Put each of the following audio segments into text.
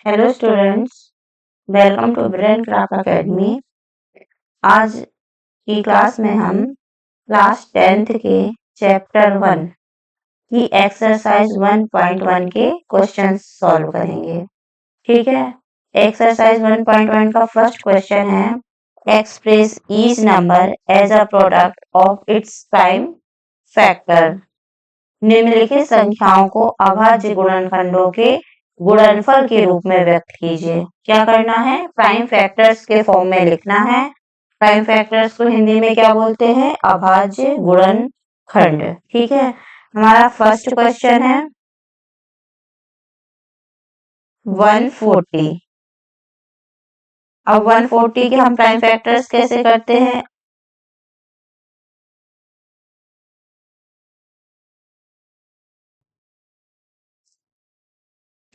Hello students, welcome to Brain Craft Academy. आज की class में हम क्लास 10th के चैप्टर 1 की एक्सरसाइज 1.1 के क्वेश्चंस सॉल्व करेंगे। ठीक है, एक्सरसाइज 1.1 का फर्स्ट क्वेश्चन है express each number as a product of its prime factor. निम्नलिखित संख्याओं को अभाज्य गुणनखंडों के गुणनफल के रूप में व्यक्त कीजिए। क्या करना है? प्राइम फैक्टर्स के फॉर्म में लिखना है। प्राइम फैक्टर्स को हिंदी में क्या बोलते हैं? अभाज्य गुणनखंड। ठीक है, हमारा फर्स्ट क्वेश्चन है 140। अब 140 के हम प्राइम फैक्टर्स कैसे करते हैं?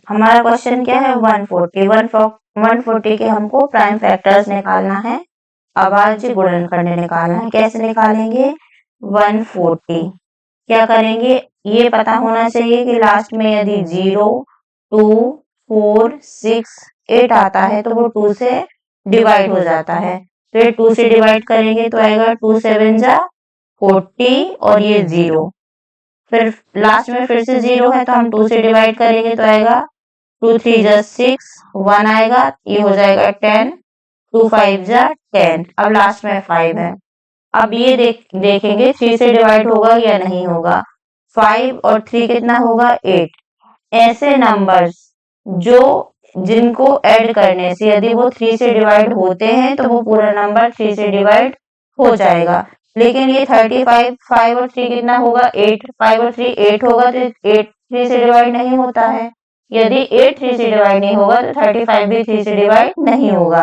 हमारा क्वेश्चन क्या है? 140 के हमको प्राइम फैक्टर्स निकालना है, अभाज्य गुणनखंड निकालना है। कैसे निकालेंगे? 140 क्या करेंगे? ये पता होना चाहिए कि लास्ट में यदि 0, 2, 4, 6, 8 आता है तो वो 2 से डिवाइड हो जाता है। तो ये 2 से डिवाइड करेंगे तो आएगा 2 7 जा 40 और ये 0। फिर लास्ट में फिर से 0 है तो हम 2 से डिवाइड करेंगे तो आएगा 2 3 जा 6, 1 आएगा, ये हो जाएगा 10, 2 5 जा 10। अब लास्ट में 5 है। अब ये देखेंगे 3 से डिवाइड होगा या नहीं होगा। 5 और 3 कितना होगा? 8। ऐसे नंबर्स जो जिनको ऐड करने से यदि वो 3 से डिवाइड होते हैं तो वो पूरा नंबर 3 से डिवाइड हो जाएगा। लेकिन ये 35, 5 और 3 कितना होगा? 8। 5 और 3 8 होगा तो 8 3 से डिवाइड नहीं होता है। यदि 8 3 से डिवाइड नहीं होगा तो 35 भी 3 से डिवाइड नहीं होगा।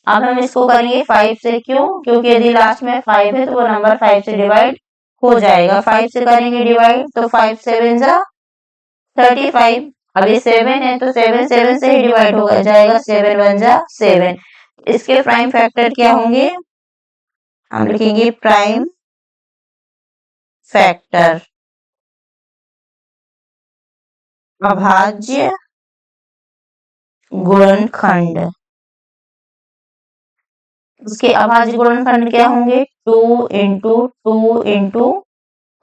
अब हम इसको करेंगे 5 से। क्यों? क्योंकि यदि लास्ट में 5 है तो वो नंबर 5 से डिवाइड हो जाएगा। 5 से करेंगे डिवाइड तो 5 7 जा 35। अब ये 7 है तो 7 7 से ही डिवाइड हो जाएगा। 7 1 जा 7। इसके प्राइम फैक्टर क्या होंगे? हम लिखेंगे प्राइम फैक्टर अभाज्य गुणनखंड। उसके अभाज्य गुणनखंड क्या होंगे? 2 इंटू 2 इंटू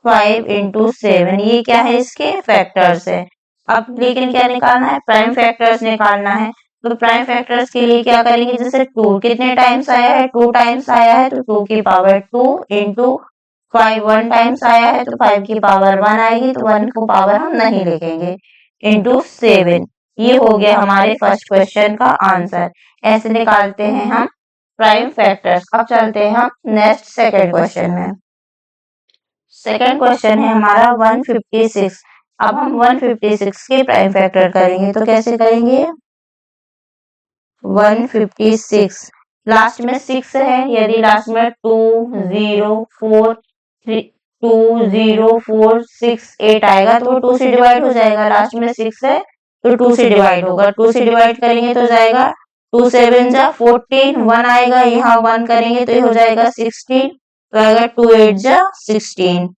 5 इंटू 7। ये क्या है? इसके फैक्टर्स है। अब लेकिन क्या निकालना है? प्राइम फैक्टर्स निकालना है। तो प्राइम फैक्टर्स के लिए क्या करेंगे? जैसे 2 कितने टाइम्स आया है? 2 टाइम्स आया है तो 2 की पावर 2 इंटू 5 1 टाइम्स आया है तो 5 की पावर 1 आएगी तो 1 को पावर हम नहीं लिखेंगे, इंटू 7। ये हो गया हमारे फर्स्ट क्वेश्चन का आंसर। ऐसे निकालते हैं हम प्राइम फैक्टर्स। अब चलते हैं हम नेक्स्ट सेकेंड क्वेश्चन में। सेकेंड क्वेश्चन है हमारा 156। अब हम 156 के प्राइम फैक्टर करेंगे तो कैसे करेंगे? 156 लास्ट में 6 है। यदि लास्ट में 2 0 4 3 2 0 4 6 8 आएगा तो वो 2 से डिवाइड हो जाएगा। लास्ट में 6 है तो 2 से डिवाइड होगा। 2 से डिवाइड करेंगे तो जाएगा 2 7 जा 14, 1 आएगा, यहाँ 1 करेंगे तो ये हो जाएगा 16, तो आएगा 2 8 जा 16।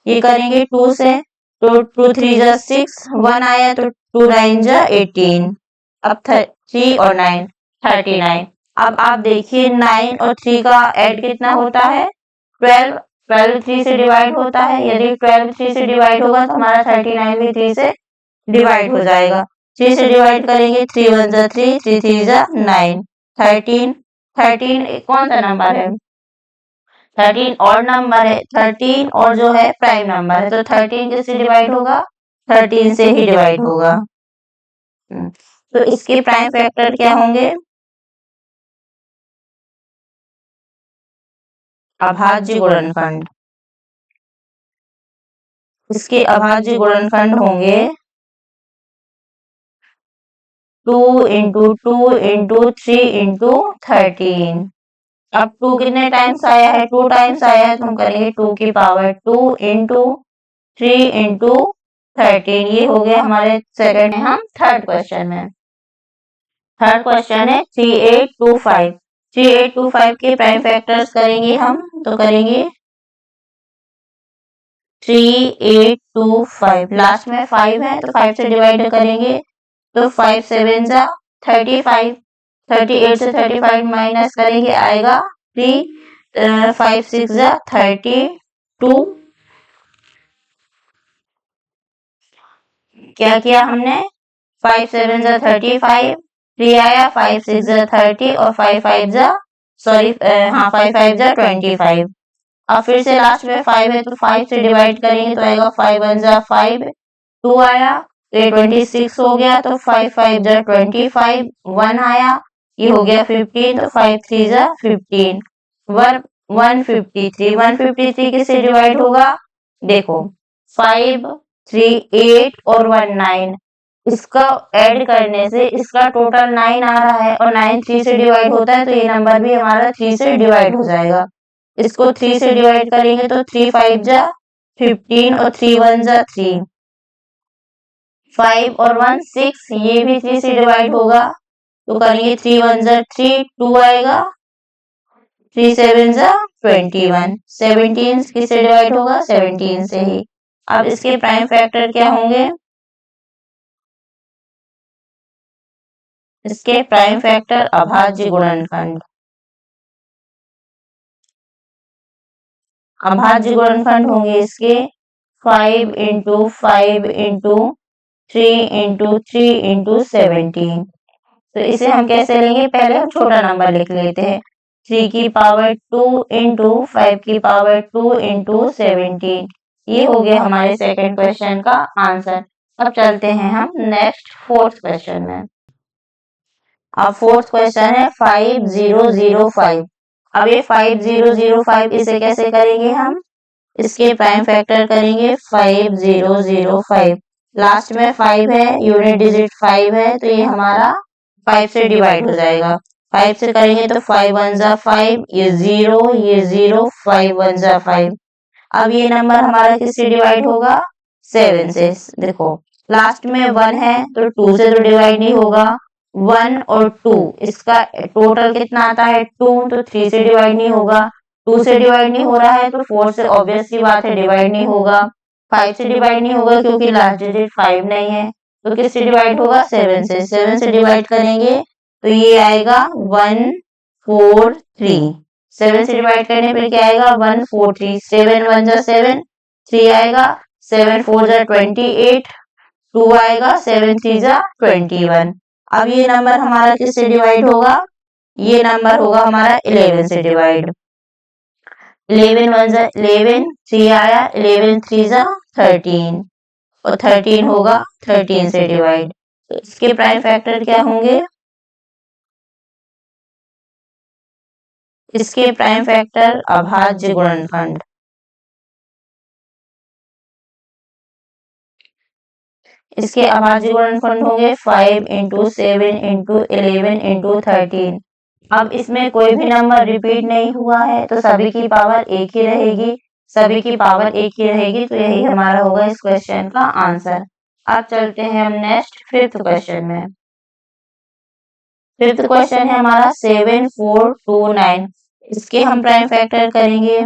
ये करेंगे 2 से तो 2 3 जा 6, 1 आया तो 2 9 जा 18। अब 3 और 9 39। अब आप देखिए 9 और 3 का ऐड कितना होता है? 12। 12 3 से डिवाइड होता है। यदि 12 3 से डिवाइड होगा तो हमारा 39 भी 3 से डिवाइड हो जाएगा। 3 से डिवाइड करेंगे 3 1 जा 3, 3 3 जा 9, 13। 13 कौन सा नंबर है? 13 और नंबर है। 13 और जो है प्राइम नंबर है तो 13 किससे डिवाइड होगा? 13 से ही डिवाइड होगा। तो इसके प्राइम फैक्टर क्या होंगे? अभाज्य गुणनखंड। इसके अभाज्य गुणनखंड होंगे 2 इंटू 2 इंटू 3 इंटू 13। अब 2 कितने टाइम्स आया है? 2 टाइम्स आया है तो हम करेंगे 2 की पावर 2 इंटू 3 इंटू 13। ये हो गया हमारे सेकंड है। हम थर्ड क्वेश्चन में। थर्ड क्वेश्चन है 3825। 3825 के प्राइम फैक्टर्स करेंगे हम तो करेंगे 3825। लास्ट में 5 है तो 5 से डिवाइड करेंगे तो 5 7 जा 35, 38 से 35 माइनस करेंगे आएगा 3, 5 6 जा 32। क्या किया हमने, 5 7 जा 35, 3 आया, 5 6 जा 30 और 5 5 जा 25। अब फिर से लास्ट में 5 है तो 5 से डिवाइड करेंगे तो आएगा 5 1 जा 5, 2 आया, तो ये 26 हो गया, तो 5 5 जा 25, 1 आया, ये हो गया 15, तो 5 3 जा 15, 153, 153 किससे डिवाइड होगा, देखो 5 3 8 और 1 9, इसका ऐड करने से इसका टोटल 9 आ रहा है और 9 3 से डिवाइड होता है, तो ये नंबर भी हमारा 3 से डिवाइड हो जाएगा। इसको 3 से डिवाइड करेंगे तो 3 5 जा 15 और 3 1 जा 3, 5 और 1 6, ये भी 3 से डिवाइड होगा, तो करेंगे 3 1 जा 3, 2 आएगा, 3 7 जा 21, 17 किससे डिवाइड होगा, 17 से ही। अब इसके प्राइम फैक्टर क्या होंगे, इसके प्राइम फैक्टर अभाज्य गुणनखंड, अभाज्य गुणनखंड होंगे इसके 5 इंटू 5 इंटू 3 इंटू 3 इंटू 17। तो इसे हम कैसे लेंगे, पहले हम छोटा नंबर लिख लेते हैं, 3 की पावर 2 इंटू 5 की पावर 2 इंटू 17। ये हो गया हमारे सेकंड क्वेश्चन का आंसर। अब चलते हैं हम नेक्स्ट फोर्थ क्वेश्चन में। अब फोर्थ क्वेश्चन है 5005। अब ये 5005 इसे कैसे करेंगे हम, इसके प्राइम फैक्टर करेंगे 5005, लास्ट में 5 है, यूनिट डिजिट 5 है, तो ये हमारा 5 से डिवाइड हो जाएगा, 5 से करेंगे तो 5 1 जा 5, ये 0 5 1 जा 5। अब ये नंबर हमारा किससे डिवाइड होगा, 7 से। देखो लास्ट में 1 है तो 2 से तो डिवाइड नहीं होगा, 1 और 2 इसका टोटल कितना आता है 2, तो 3 से डिवाइड नहीं होगा, 2 से डिवाइड नहीं हो रहा है तो 4 से ऑब्वियस सी बात है डिवाइड नहीं होगा, 5 से डिवाइड नहीं होगा क्योंकि लास्ट डिजिट 5 नहीं है, तो किससे डिवाइड होगा, 7 से। 7 से डिवाइड करेंगे तो ये आएगा 1 4 3, 7 से डिवाइड करने पर क्या आएगा 1 4 3, 7 1 जा 7, 3 आएगा, 7 4 जा 28, 2 आएगा, 7 3 जा 21। अब ये नंबर हमारा किससे डिवाइड होगा, ये नंबर होगा हमारा 11 से डिवाइड, 11 1 जा 11, 3 आया, 11 3 जा 13 और 13 होगा 13 से डिवाइड। तो इसके प्राइम फैक्टर क्या होंगे, इसके प्राइम फैक्टर अभाज्य गुणनखंड, इसके अभाज्य गुणनखंड होंगे 5 इंटू 7 इंटू 11 इंटू 13। अब इसमें कोई भी नंबर रिपीट नहीं हुआ है तो सभी की पावर एक ही रहेगी, सभी की पावर एक ही रहेगी, तो यही हमारा होगा इस क्वेश्चन का आंसर। अब चलते हैं हम नेक्स्ट फिफ्थ क्वेश्चन में। फिफ्थ क्वेश्चन है हमारा 7429, इसके हम प्राइम फैक्टर करेंगे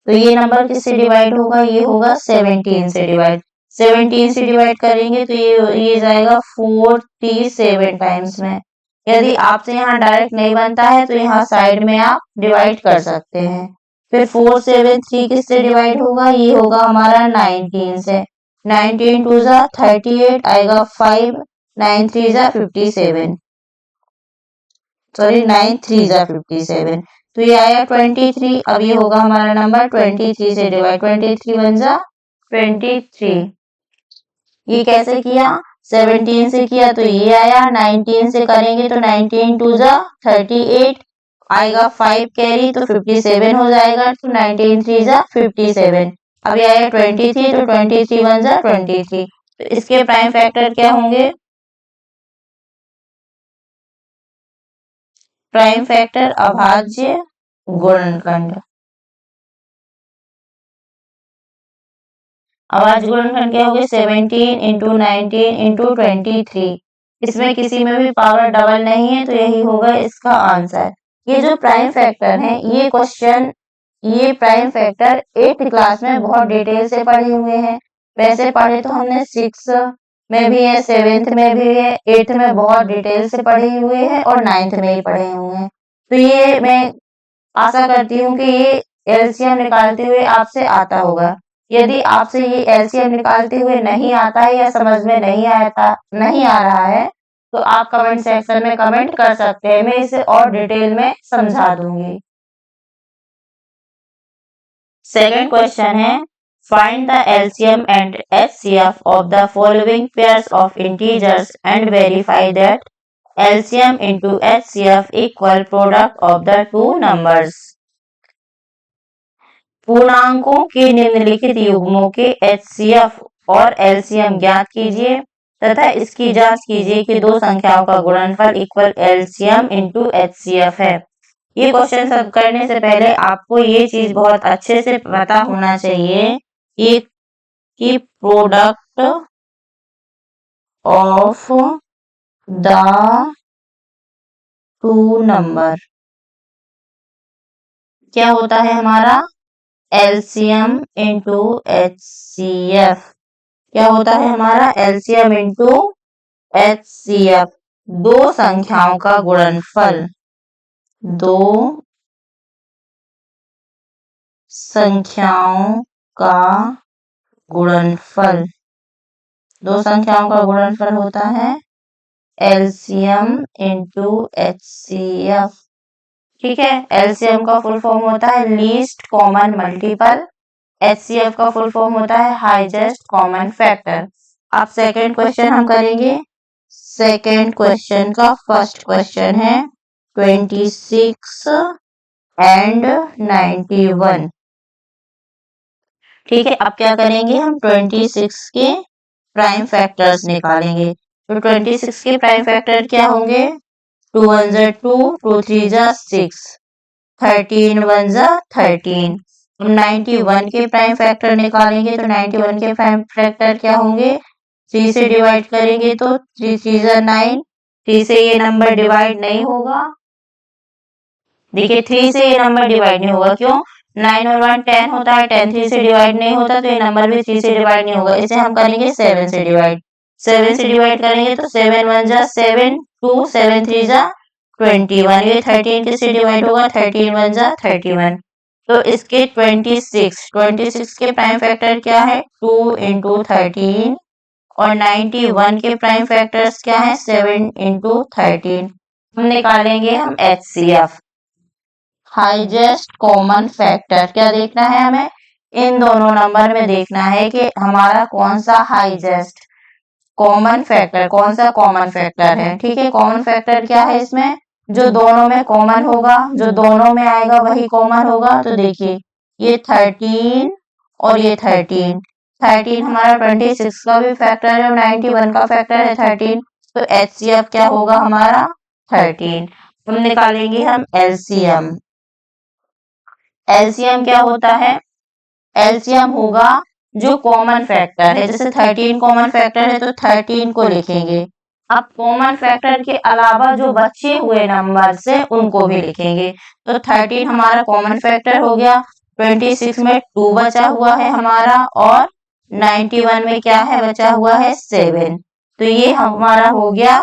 तो ये नंबर किससे डिवाइड होगा, ये होगा 17 से डिवाइड, 17 से डिवाइड करेंगे तो ये जाएगा 47 टाइम्स में। यदि आपसे यहाँ डायरेक्ट नहीं बनता है तो यहाँ साइड में आप डिवाइड कर सकते हैं। फिर 4 7 3 किससे डिवाइड होगा, ये होगा हमारा 19 से, 19 2 जा 38 आएगा 5, 9 3 जा 57, सॉरी 9 3 जा 57, तो ये आया 23। अब ये होगा हमारा नंबर 23 से डिवाइड, 23 1 जा 23। ये कैसे किया, 17 से किया तो ये आया, 19 से करेंगे तो 19 2 जा 38 आएगा, 5 कैरी तो 57 हो जाएगा, तो 19 3 जा 57। अब ये आया 23 तो 23 1 जा 23। तो इसके प्राइम फैक्टर क्या होंगे, प्राइम फैक्टर अभाज्य गुणनखंड, अभाज्य गुणनखंड क्या होंगे 17 इंटू 19 इंटू 23। इसमें किसी में भी पावर डबल नहीं है तो यही होगा इसका आंसर। ये जो प्राइम फैक्टर है, ये क्वेश्चन, ये प्राइम फैक्टर 8th क्लास में बहुत डिटेल से पढ़े हुए हैं। वैसे पढ़े तो हमने 6 में भी है, 7th में भी है, 8th में बहुत डिटेल से पढ़े हुए हैं और 9th में ही पढ़े हुए हैं। तो ये मैं आशा करती हूँ कि ये एलसीएम निकालते हुए आपसे आता होगा। यदि आपसे ये एलसीएम निकालते हुए नहीं आता है या समझ में नहीं आ रहा है, तो आप कमेंट सेक्शन में कमेंट कर सकते हैं, मैं इसे और डिटेल में समझा दूंगी। सेकंड क्वेश्चन है, find the LCM and HCF of the following pairs of integers and verify that LCM into HCF equal product of the two numbers। पूर्णांकों के निम्नलिखित युग्मों के HCF और LCM ज्ञात कीजिए तथा इसकी जांच कीजिए कि दो संख्याओं का गुणनफल इक्वल LCM into HCF है। ये क्वेश्चन सब करने से पहले आपको ये चीज बहुत अच्छे से पता होना चाहिए कि product of the to number क्या होता है हमारा LCM इंटू HCF। क्या होता है हमारा LCM इंटू HCF, दो संख्याओं का गुणनफल, दो संख्याओं का गुणनफल, दो संख्याओं का गुणनफल होता है LCM इंटू HCF। ठीक है, LCM का फुल फॉर्म होता है लीस्ट कॉमन मल्टीपल, HCF का फुल फॉर्म होता है हाईएस्ट कॉमन फैक्टर। अब सेकंड क्वेश्चन हम करेंगे। सेकंड क्वेश्चन का फर्स्ट क्वेश्चन है 26 एंड 91। ठीक है, अब क्या करेंगे, हम 26 के प्राइम फैक्टर्स निकालेंगे। तो 26 के प्राइम फैक्टर क्या होंगे, 2 1 जा 2, 2 3 जा 6, 13 1 जा 13। 91 के प्राइम फैक्टर निकालेंगे तो 91 के प्राइम फैक्टर क्या होंगे, 3 से डिवाइड करेंगे तो 3 3 जा 9, 3 से ये नंबर डिवाइड नहीं होगा। देखिए 3 से ये नंबर डिवाइड नहीं होगा, क्यों, 9 और 1 10 होता है, 10 3 से डिवाइड नहीं होता तो ये नंबर भी 3 से डिवाइड नहीं होगा। इसे हम करेंगे 7 से डिवाइड, 7 से डिवाइड करेंगे तो 7 1 जा 7, 2 7 3 जा 21, ये 13 किससे डिवाइड होगा, 13 1 जा 31। तो इसके 26 के प्राइम फैक्टर क्या है, 2 इंटू 13, और 91 के प्राइम फैक्टर्स क्या है, 7 इंटू 13। हम निकालेंगे हम HCF, हाईएस्ट कॉमन फैक्टर। क्या देखना है हमें, इन दोनों नंबर में देखना है कि हमारा कौन सा हाईएस्ट कॉमन फैक्टर, कौन सा कॉमन फैक्टर है। ठीक है, कॉमन फैक्टर क्या है इसमें, जो दोनों में कॉमन होगा, जो दोनों में आएगा वही कॉमन होगा। तो देखिए ये 13 और ये 13 हमारा 26 का भी फैक्टर है और 91 का फैक्टर है 13। तो HCF क्या होगा हमारा 13। हम निकालेंगे हम LCM। LCM क्या होता है, LCM होगा जो कॉमन फैक्टर है, जैसे 13 कॉमन फैक्टर है तो 13 को लिखेंगे। अब कॉमन फैक्टर के अलावा जो बचे हुए नंबर से उनको भी लिखेंगे। तो 13 हमारा कॉमन फैक्टर हो गया, 26 में 2 बचा हुआ है हमारा, और 91 में क्या है बचा हुआ है 7। तो ये हमारा हो गया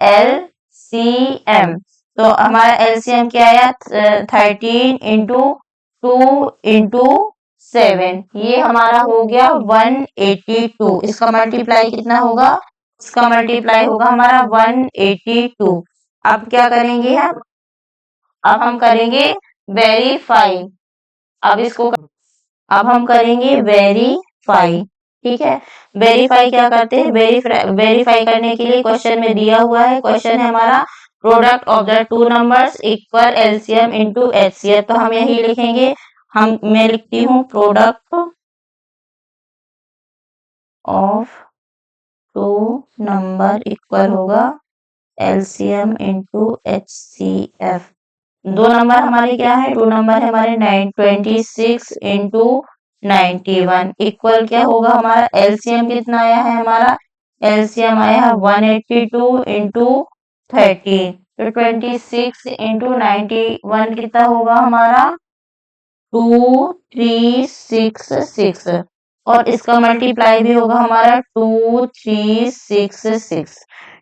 LCM। तो हमारा LCM क्या आया, 13 इंटू 2 इंटू 7, ये हमारा हो गया 182। इसका मल्टीप्लाई कितना होगा, इसका मल्टीप्लाई होगा हमारा 182। अब क्या करेंगे हम, अब हम करेंगे वेरीफाई। अब हम करेंगे वेरीफाई। ठीक है, वेरीफाई क्या करते हैं, वेरीफाई करने के लिए क्वेश्चन में दिया हुआ है, क्वेश्चन है हमारा product of the two numbers equal LCM into HCF। तो हम यही लिखेंगे, मैं लिखती हूँ product of two number equal होगा LCM इंटू HCF। दो नंबर हमारे क्या है, टू नंबर है हमारे 26 इंटू 91 इक्वल क्या होगा हमारा, LCM कितना आया है हमारा, LCM आया है 182 इंटू 30। तो 26 इंटू 91 कितना होगा हमारा 2366। और इसका मल्टीप्लाई भी होगा हमारा 2366।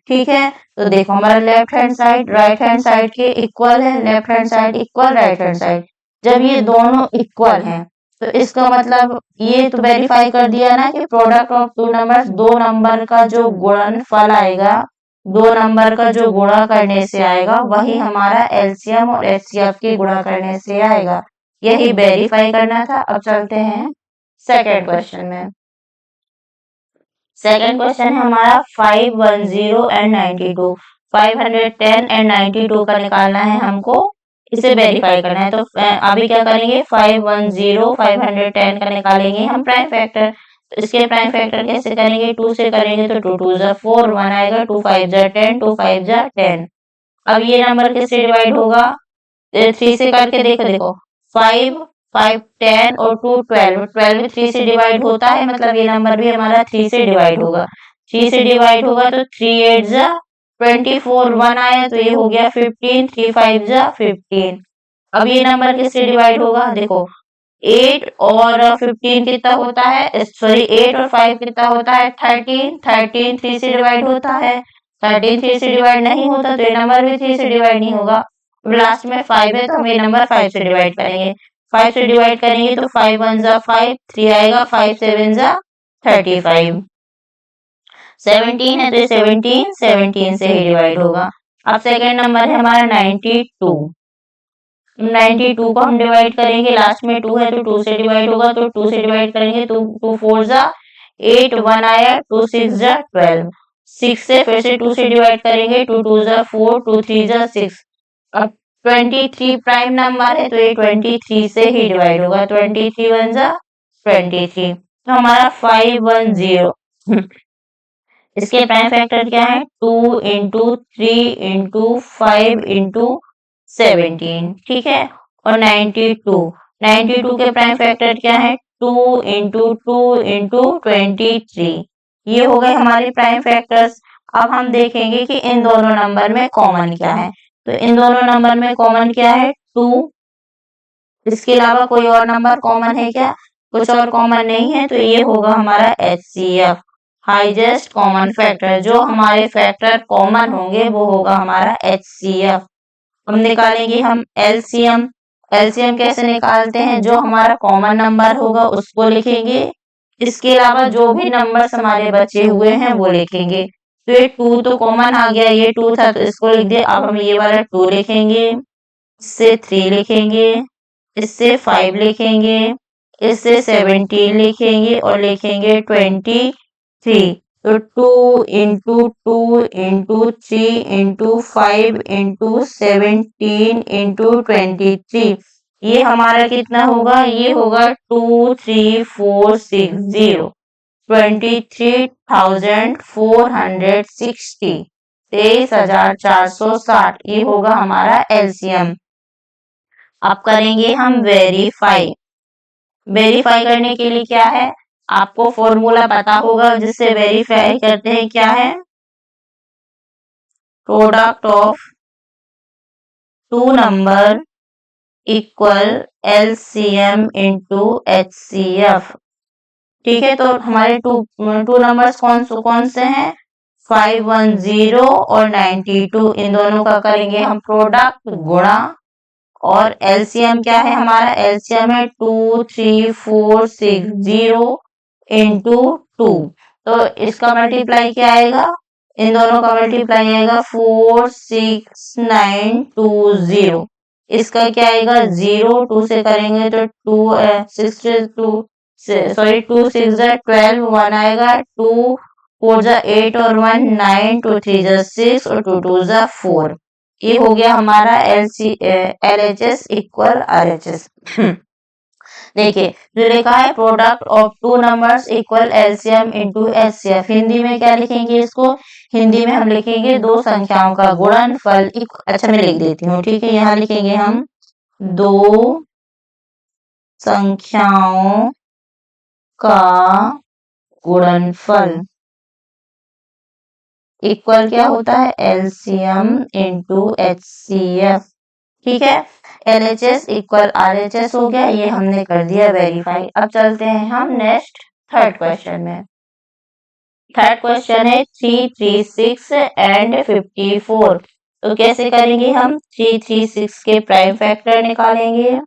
ठीक है, तो देखो हमारा left hand side right hand side के इक्वल है, left hand side equal right hand side. जब ये दोनों इक्वल हैं तो इसका मतलब ये तो वेरीफाई कर दिया ना कि प्रोडक्ट ऑफ टू नंबर्स, दो नंबर का जो गुणनफल आएगा, दो नंबर का जो गुणा करने से आएगा वही हमारा एलसीएम और एचसीएफ के गुणा करने से आएगा। यही वेरीफाई करना था। अब चलते हैं सेकेंड क्वेश्चन में। सेकेंड क्वेश्चन है हमारा 510 एंड 92, 510 एंड 92 का निकालना है हमको, इसे वेरीफाई करना है। तो अभी क्या करेंगे, 510 510 का निकालेंगे हम प्राइम फैक्टर। तो इसके प्राइम फैक्टर कैसे करेंगे, 2 से करेंगे तो 2 2 जा 4, 1 आएगा, 2 5 जा 10, 2 5 जा 10। अब ये नंबर किससे डिवाइड होगा, 3 से करके देखो 5 5 10 और 2 12, 12 3 से डिवाइड होता है, मतलब ये नंबर भी हमारा 3 से डिवाइड होगा। 3 से डिवाइड होगा तो 3 8 जा 24, 1 आया तो ये हो गया 15, 3 5 जा 15। अब ये नंबर किससे डिवाइड होगा, देखो 8 और 15 कितना होता है, सॉरी 8 और 5 कितना होता है, 13, 13 3 से डिवाइड होता है, 13 3 से डिवाइड नहीं होता तो ये नंबर भी 3 से डिवाइड नहीं होगा। लास्ट में 5 है तो हम ये नंबर 5 से डिवाइड करेंगे, 5 से डिवाइड करेंगे तो 5 1 जा 5, 3 आएगा, 5 7 जा 35, 17 है तो ये 17 से ही डिवाइड होगा। अब सेकेंड नंबर है हमारा 92, 92 को हम डिवाइड करेंगे, लास्ट में 2 है तो 2 से डिवाइड होगा, तो 2 से डिवाइड करेंगे तो 2 4 जा 8, 1 आया, 2 6 जा 12, 6 से फिर से 2 से डिवाइड करेंगे, 2 2 जा 4, 2 3 जा 6। अब 23 प्राइम नंबर है तो ये 23 से ही डिवाइड होगा, 23 1 जा 23। तो हमारा 510 इसके प्राइम फैक्टर क्या है, 2 इंटू 3 इंटू 5 इंटू 17, ठीक है। और 92 के प्राइम फैक्टर क्या है, 2 इंटू 2 इंटू 23। ये हो गए हमारे प्राइम फैक्टर्स। अब हम देखेंगे कि इन दोनों नंबर में कॉमन क्या है। तो इन दोनों नंबर में कॉमन क्या है, 2। इसके अलावा कोई और नंबर कॉमन है क्या, कुछ और कॉमन नहीं है, तो ये होगा हमारा HCF, हाईएस्ट कॉमन फैक्टर। जो हमारे फैक्टर कॉमन होंगे वो होगा हमारा HCF। हम निकालेंगे हम LCM। LCM कैसे निकालते हैं, जो हमारा कॉमन नंबर होगा उसको लिखेंगे, इसके अलावा जो भी नंबर्स हमारे बचे हुए हैं वो लिखेंगे। तो ये 2 तो कॉमन आ गया, ये 2 था तो इसको लिख दिया। अब हम ये वाला 2 लिखेंगे, इससे 3 लिखेंगे, इससे 5 लिखेंगे, इससे 17 लिखेंगे और लिखेंगे 23। तो 2 into 2 into 3 into 5 into 17 into 23, ये हमारा कितना होगा, ये होगा 23460, 23,460, 23,460। ये होगा हमारा LCM। अब करेंगे हम वेरीफाई। वेरीफाई करने के लिए क्या है, आपको फॉर्मूला पता होगा जिससे वेरीफाई करते हैं, क्या है, product of two number equal LCM into HCF। ठीक है, तो हमारे टू नंबर्स कौन से हैं, 510 और 92। इन दोनों का करेंगे हम प्रोडक्ट गुणा, और LCM क्या है हमारा, LCM है 23460 इंटू 2। तो इसका मल्टीप्लाई क्या आएगा, इन दोनों का मल्टीप्लाई आएगा 46920। इसका क्या आएगा, 0 2 से करेंगे तो 2 6 जा 12, 1 आएगा, 2 4 जा 8 और 1 9, 2 3 जा 6 और 2 2 जा 4। ये हो गया हमारा LHS इक्वल RHS। देखिए जो लिखा है product of to numbers equal LCM into HCF, Hindi में क्या लिखेंगे इसको, हिंदी में हम लिखेंगे दो संख्याओं का गुणनफल। अच्छा मैं लिख देती हूँ, ठीक है, यहाँ लिखेंगे हम दो संख्याओं का गुणनफल इक्वल क्या होता है, LCM इंटू HCF। ठीक है, LHS इक्वल RHS हो गया, ये हमने कर दिया वेरीफाई। अब चलते हैं हम नेक्स्ट थर्ड क्वेश्चन में। थर्ड क्वेश्चन है 336 एंड 54। तो कैसे करेंगे हम? 336 के प्राइम फैक्टर निकालेंगे।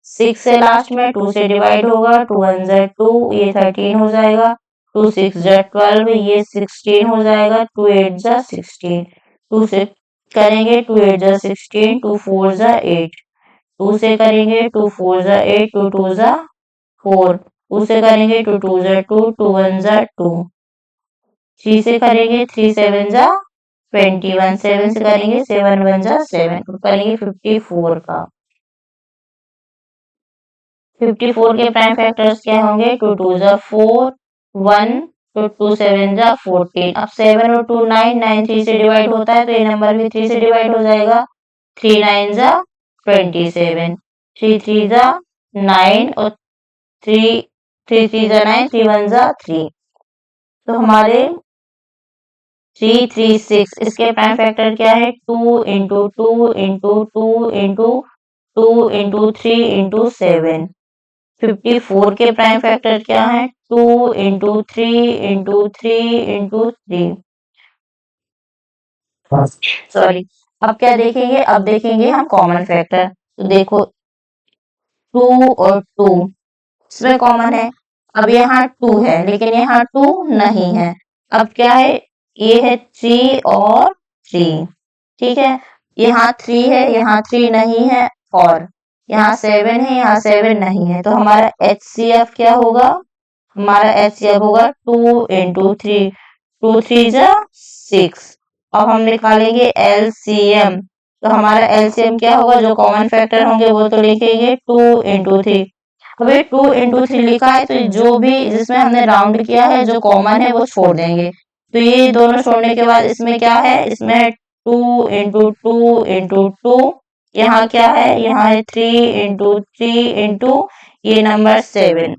6 से लास्ट में 2 से डिवाइड होगा, 2 1 जा 2, ये 13 हो जाएगा, 2 6 जा 12, ये 16 हो जाएगा, 2 8 जा 16, 2 से करेंगे 2 8 जा 16, 2 4 जा 8, 2 से करेंगे 2 4 जा 8, 2 2 जा 4, 2 से करेंगे 2 2 जा 2, 2 1 जा 2, 3 से करेंगे 3 7 जा 21, 7 से करेंगे 7 1 जा 7, तो करेंगे 54 का। 54 के प्राइम फैक्टर्स क्या होंगे? 2 2 जा 4, 1, तो 2 7 जा 14। अब 7 और 2 9, 9 3 से डिवाइड होता है तो ये नंबर भी 3 से डिवाइड हो जाएगा। 3 9 जा 27, 3 3 जा 9 और 3 3 जा 9, 3 1 जा 3। तो हमारे 336 इसके प्राइम फैक्टर क्या है? 2 into 2 into 2 into 2 into 3 into 7। 54 के प्राइम फैक्टर क्या है? 2 इंटू 3 इंटू 3 इंटू 3। सॉरी, अब क्या देखेंगे? अब देखेंगे हम कॉमन फैक्टर। तो देखो 2 और 2 इसमें कॉमन है। अब यहाँ 2 है लेकिन यहाँ 2 नहीं है। अब क्या है? ये है 3 और 3, ठीक है। यहाँ 3 है, यहाँ 3 नहीं है, और यहाँ 7 है, यहाँ 7 नहीं है। तो हमारा HCF क्या होगा? हमारा HCF होगा 2 इंटू 3, 2 3 जा 6। अब हम निकालेंगे LCM। तो हमारा LCM क्या होगा? जो कॉमन फैक्टर होंगे वो तो लिखेंगे 2 इंटू 3। अभी 2 इंटू 3 लिखा है तो जो भी जिसमें हमने राउंड किया है जो कॉमन है वो छोड़ देंगे। तो ये दोनों छोड़ने के बाद इसमें क्या है? इसमें 2 इंटू 2 इंटू 2, यहाँ क्या है? यहाँ है 3 इंटू 3 इंटू ये नंबर 7।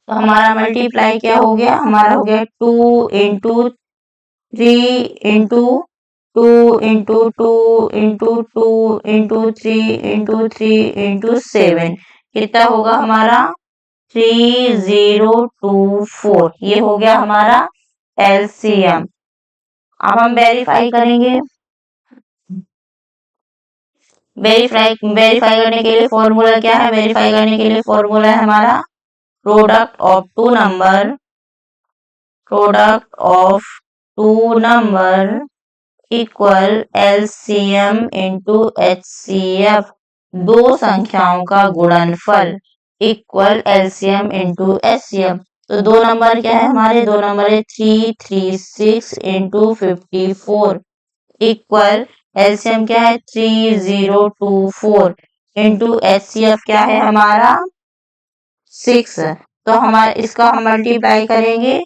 तो हमारा मल्टीप्लाई क्या हो गया? हमारा हो गया 2 into 3 into 2 into 2 into 2 into 3 into 3 into 7। कितना होगा हमारा? 3024। ये हो गया हमारा LCM। अब हम वेरीफाई करेंगे। वेरीफाई करने के लिए फॉर्मूला क्या है? वेरीफाई करने के लिए फॉर्मूला है हमारा product of two number equal LCM into HCF। दो संख्याओं का गुणनफल इक्वल LCM इंटू HCF। तो दो नंबर क्या है हमारे? दो नंबर है 336 इंटू 54 इक्वल LCM क्या है? 3024 इंटू HCF क्या है हमारा? 6। तो हमारा इसका हम मल्टीप्लाई करेंगे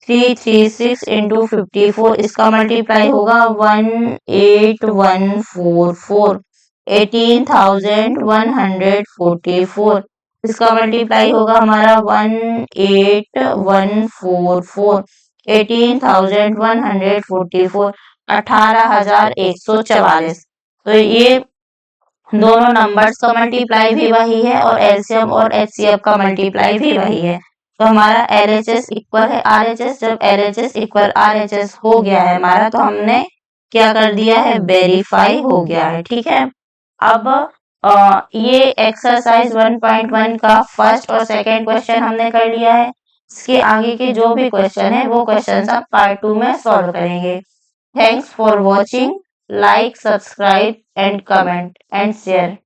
336 इंटू 54, इसका मल्टीप्लाई होगा 18144, 18,144। इसका मल्टीप्लाई होगा हमारा 18144, 18,144, 18,144। तो ये दोनों नंबर्स का मल्टीप्लाई भी वही है और LCM और HCF का मल्टीप्लाई भी वही है। तो हमारा LHS इक्वल है RHS। जब LHS इक्वल RHS हो गया है हमारा तो हमने क्या कर दिया है? वेरीफाई हो गया है, ठीक है। अब ये एक्सरसाइज 1.1 का फर्स्ट और सेकंड क्वेश्चन हमने कर लिया है। इसके आगे के जो भी क्वेश्चन है वो क्वेश्चन आप पार्ट 2 में सॉल्व करेंगे। Thanks for watching. Like, subscribe and comment and share.